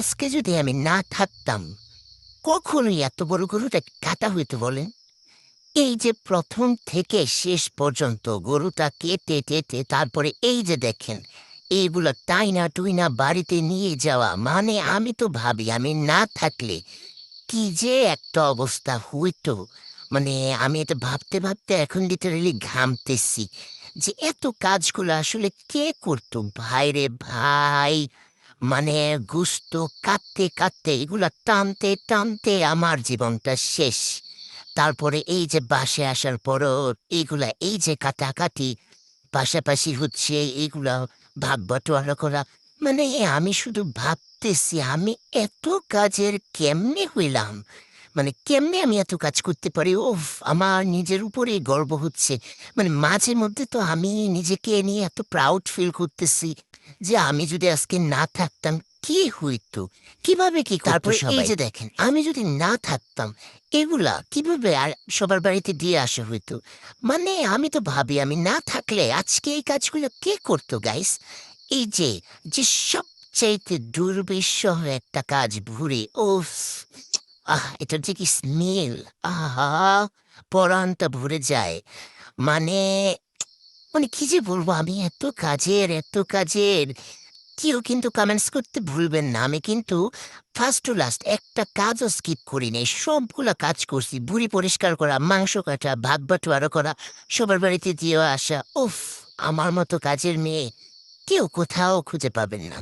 আজকে যদি আমি না থাকতাম, কখনোই এত বড় গরুটা কাটা হইতো বলেন? এই যে ১ম থেকে শেষ পর্যন্ত গরুটা কেটে টেটে তারপরে এই যে দেখেন, এইগুলা টাইনা-টুইনা বাড়িতে নিয়ে যাওয়া মানে আমি তো ভাবি আমি না থাকলে কি যে একটা অবস্থা হইতো। মানে আমি এটা ভাবতে, ভাবতে এখন লিটারেলি ঘামতেছি। যে এত কাজগুলো আসলে কে করতো? ভাইরে ভাই! মানে গোস্ত কাটতে, কাটতে এগুলা টানতে, টানতে আমার জীবনটা শেষ। তারপরে এই যে বাসায় আসার পরও এইগুলা এই যে কাটাকাটি, পাশাপাশি হচ্ছে এইগুলা ভাগ বাটোয়ারা করা। মানে আমি শুধু ভাবতেছি আমি এত কাজের কেমনে হইলাম? মানে কেমনে আমি এত কাজ করতে পারি? উফ! আমার নিজের উপরেই গর্ব হচ্ছে। মানে মাঝে মধ্যে তো আমি নিজেকে নিয়ে এত প্রাউড ফিল করতেছি যে আমি যদি আজকে না থাকতাম কি হইতো? কিভাবে কি করতো তারপরে এই সবাই? যে দেখেন, আমি যদি না থাকতাম এগুলা কিভাবে আর সবার বাড়িতে দিয়ে আসা হইতো? মানে আমি তো ভাবি আমি না থাকলে আজকে এই কাজগুলো কে করতো গাইস? এই যে, যে সবচাইতে দুর্বিষহ একটা কাজ ভুঁড়ি, উফ! এটার যে কি স্মেল! আহা! পরাণটা ভরে যায়। মানে, মানে কি যে বলবো আমি এত কাজের, এত কাজের। কেউ কিন্তু কমেন্টস করতে ভুলবেন না। আমি কিন্তু ফার্স্ট টু লাস্ট একটা কাজও স্কিপ করি নাই। সবগুলা কাজ করছি। ভুঁড়ি পরিষ্কার করা, মাংস কাটা, ভাগ-বাটোয়ারা করা, সবার বাড়িতে দিয়ে আসা। উফ! আমার মতো কাজের মেয়ে কেউ কোথাও খুঁজে পাবেন না।